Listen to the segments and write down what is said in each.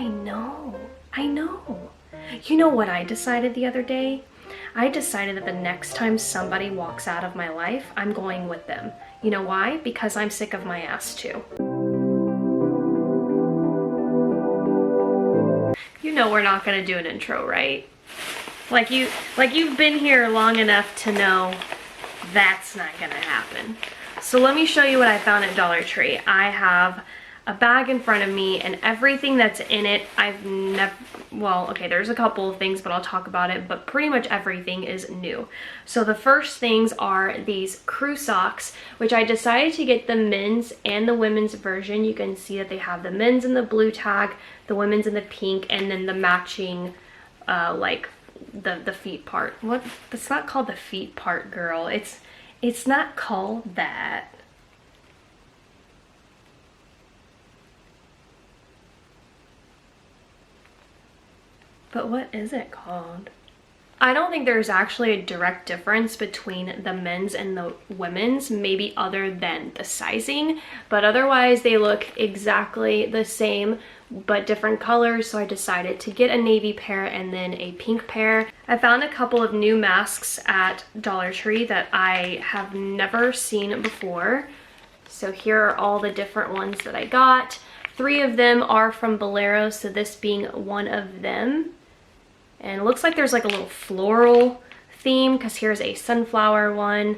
I know. I know. You know what I decided the other day? I decided that the next time somebody walks out of my life, I'm going with them. You know why? Because I'm sick of my ass too. You know we're not gonna do an intro, right? Like you've been here long enough to know that's not gonna happen. So let me show you what I found at Dollar Tree. I have a bag in front of me and everything that's in it, I've never, well, okay, there's a couple of things, but I'll talk about it, but pretty much everything is new. So the first things are these crew socks, which I decided to get the men's and the women's version. You can see that they have the men's in the blue tag, the women's in the pink, and then the matching, like the feet part. What? It's not called the feet part, girl. It's not called that. But what is it called? I don't think there's actually a direct difference between the men's and the women's, maybe other than the sizing, but otherwise they look exactly the same but different colors. So I decided to get a navy pair and then a pink pair. I found a couple of new masks at Dollar Tree that I have never seen before. So here are all the different ones that I got. 3 of them are from Bolero, so this being one of them. And it looks like there's like a little floral theme because here's a sunflower one.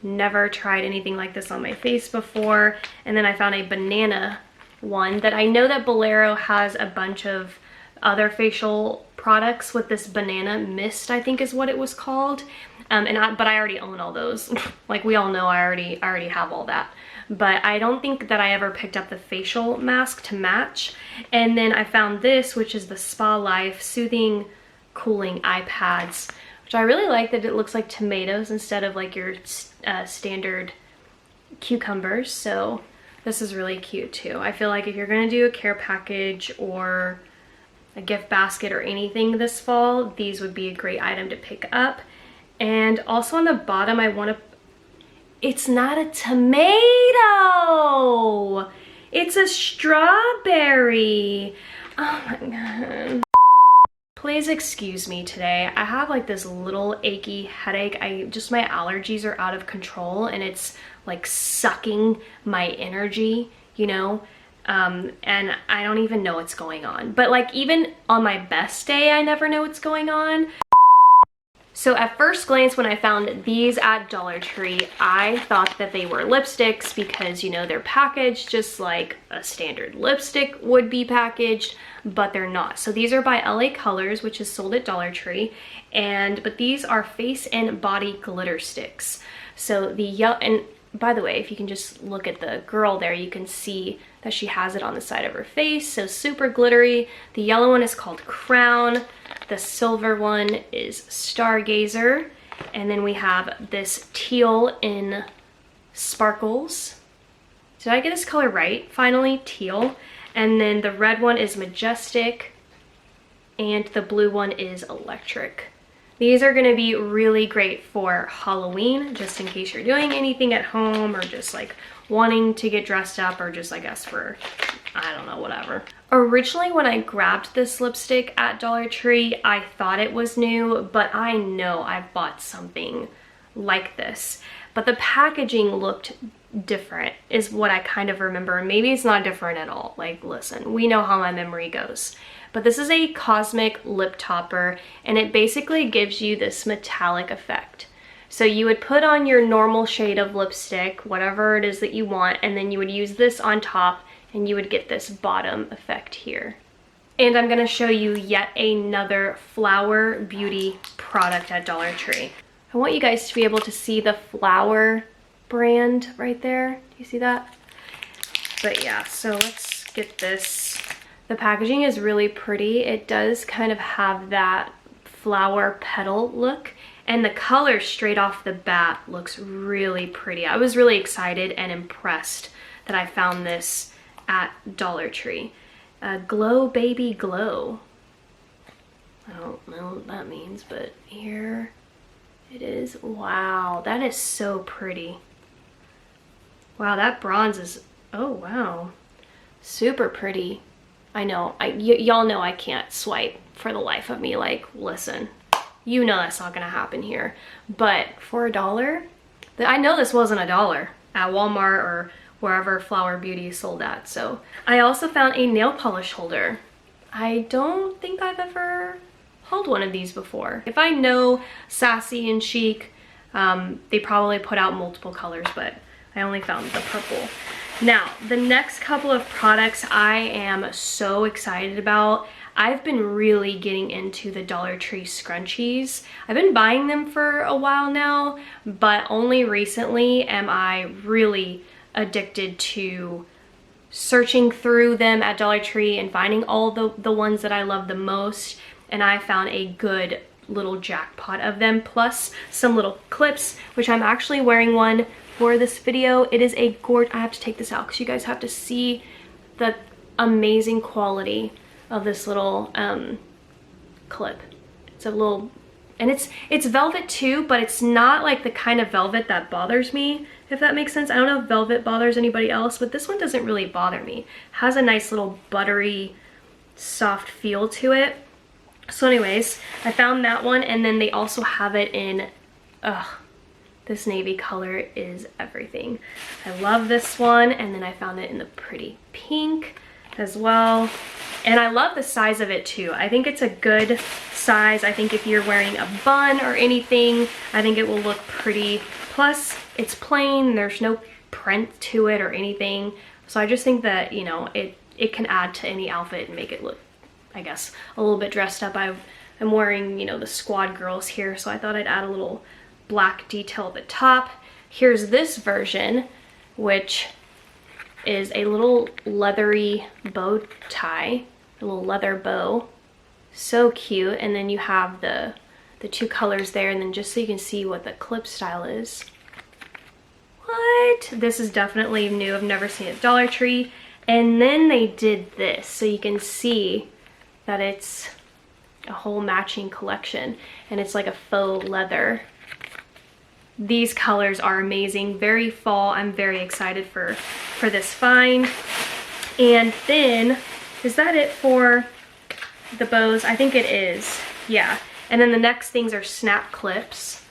Never tried anything like this on my face before. And then I found a banana one that I know that Bolero has a bunch of other facial products with this banana mist, I think is what it was called. But I already own all those. Like we all know, I already have all that. But I don't think that I ever picked up the facial mask to match. And then I found this, which is the Spa Life Soothing Cooling Eye Pads, which I really like that it looks like tomatoes instead of like your standard cucumbers. So this is really cute too. I feel like if you're gonna do a care package or a gift basket or anything this fall, these would be a great item to pick up. And also on the bottom, I want to, it's not a tomato, it's a strawberry. Oh my god. Please excuse me today. I have like this little achy headache. My allergies are out of control and it's like sucking my energy, you know? And I don't even know what's going on. But like even on my best day, I never know what's going on. So at first glance, when I found these at Dollar Tree, I thought that they were lipsticks because, you know, they're packaged just like a standard lipstick would be packaged, but they're not. So these are by LA Colors, which is sold at Dollar Tree, but these are face and body glitter sticks. So the yellow, and by the way, if you can just look at the girl there, you can see that she has it on the side of her face, so super glittery. The yellow one is called Crown. The silver one is Stargazer. And then we have this teal in Sparkles. Did I get this color right? Finally, teal. And then the red one is Majestic. And the blue one is Electric. These are gonna be really great for Halloween, just in case you're doing anything at home or just like wanting to get dressed up or just I guess for, I don't know, whatever. Originally when I grabbed this lipstick at Dollar Tree, I thought it was new, but I know I've bought something like this. But the packaging looked different is what I kind of remember. Maybe it's not different at all. Like, listen, we know how my memory goes. But this is a cosmic lip topper and it basically gives you this metallic effect. So you would put on your normal shade of lipstick, whatever it is that you want, and then you would use this on top and you would get this bottom effect here. And I'm gonna show you yet another Flower Beauty product at Dollar Tree. I want you guys to be able to see the Flower brand right there. Do you see that? But yeah, so let's get this. The packaging is really pretty. It does kind of have that flower petal look, and the color straight off the bat looks really pretty. I was really excited and impressed that I found this at Dollar Tree. Glow Baby Glow. I don't know what that means, but here it is. Wow, that is so pretty. Wow, that bronze is, oh wow, super pretty. I know, y'all know I can't swipe for the life of me. Like, listen, you know that's not gonna happen here. But for $1, I know this wasn't $1 at Walmart or wherever Flower Beauty sold at. So I also found a nail polish holder. I don't think I've ever held one of these before. If I know Sassy and Chic, they probably put out multiple colors, but I only found the purple. Now, the next couple of products I am so excited about. I've been really getting into the Dollar Tree scrunchies. I've been buying them for a while now, but only recently am I really addicted to searching through them at Dollar Tree and finding all the ones that I love the most. And I found a good little jackpot of them, plus some little clips, which I'm actually wearing one for this video. It is a gorgeous, I have to take this out because you guys have to see the amazing quality of this little clip. It's a little, and it's velvet too, but it's not like the kind of velvet that bothers me, if that makes sense. I don't know if velvet bothers anybody else, but this one doesn't really bother me. It has a nice little buttery, soft feel to it. So anyways, I found that one, and then they also have it in, this navy color is everything. I love this one, and then I found it in the pretty pink as well. And I love the size of it too. I think it's a good size. I think if you're wearing a bun or anything, I think it will look pretty. Plus, it's plain, there's no print to it or anything. So I just think that, you know, it can add to any outfit and make it look, I guess, a little bit dressed up. I'm wearing, you know, the squad girls here, so I thought I'd add a little black detail at the top. Here's this version, which is a little leathery bow tie, a little leather bow. So cute. And then you have the two colors there, and then just so you can see what the clip style is. What? This is definitely new. I've never seen it at Dollar Tree. And then they did this, so you can see that it's a whole matching collection, and it's like a faux leather. These colors are amazing, very fall. I'm very excited for this find. And then, is that it for the bows? I think it is, yeah. And then the next things are snap clips.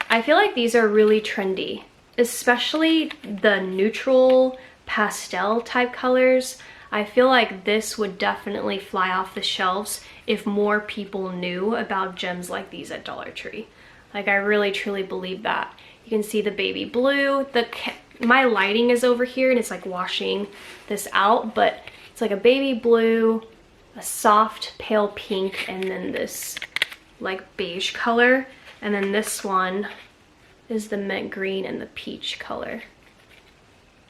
I feel like these are really trendy, especially the neutral pastel type colors. I feel like this would definitely fly off the shelves if more people knew about gems like these at Dollar Tree. Like, I really truly believe that. You can see the baby blue. My lighting is over here and it's like washing this out, but it's like a baby blue, a soft pale pink, and then this like beige color. And then this one is the mint green and the peach color.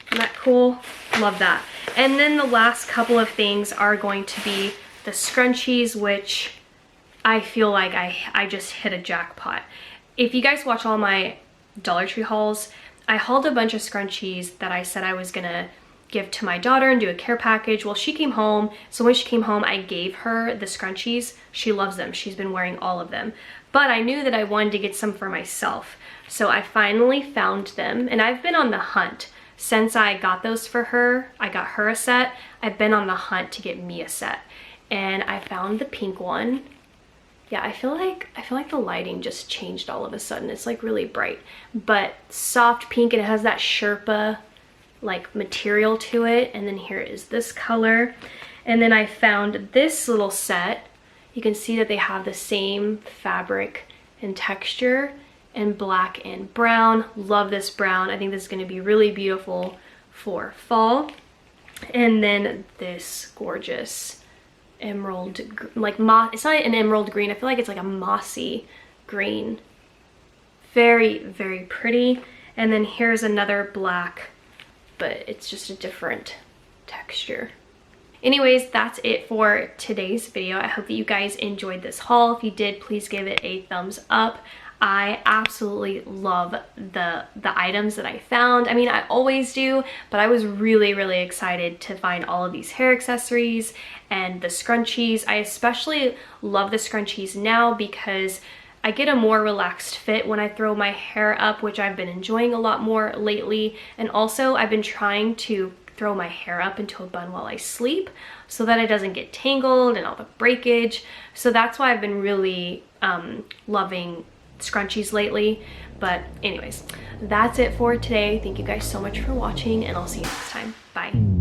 Isn't that cool? Love that. And then the last couple of things are going to be the scrunchies, which I feel like I just hit a jackpot. If you guys watch all my Dollar Tree hauls, I hauled a bunch of scrunchies that I said I was gonna give to my daughter and do a care package. Well, she came home, so when she came home, I gave her the scrunchies. She loves them. She's been wearing all of them. But I knew that I wanted to get some for myself. So I finally found them, and I've been on the hunt. Since I got those for her, I got her a set, I've been on the hunt to get me a set. And I found the pink one. Yeah, I feel like the lighting just changed all of a sudden. It's like really bright, but soft pink, and it has that Sherpa like material to it. And then here is this color. And then I found this little set. You can see that they have the same fabric and texture, and black and brown. Love this brown. I think this is going to be really beautiful for fall. And then this gorgeous emerald, like moss. It's not an emerald green. I feel like it's like a mossy green. Very, very pretty. And then here's another black, but it's just a different texture. Anyways, that's it for today's video. I hope that you guys enjoyed this haul. If you did, please give it a thumbs up. I absolutely love the items that I found. I mean, I always do, but I was really, really excited to find all of these hair accessories and the scrunchies. I especially love the scrunchies now because I get a more relaxed fit when I throw my hair up, which I've been enjoying a lot more lately. And also I've been trying to throw my hair up into a bun while I sleep so that it doesn't get tangled and all the breakage. So that's why I've been really loving scrunchies lately. But anyways, that's it for today. Thank you guys so much for watching, and I'll see you next time. Bye.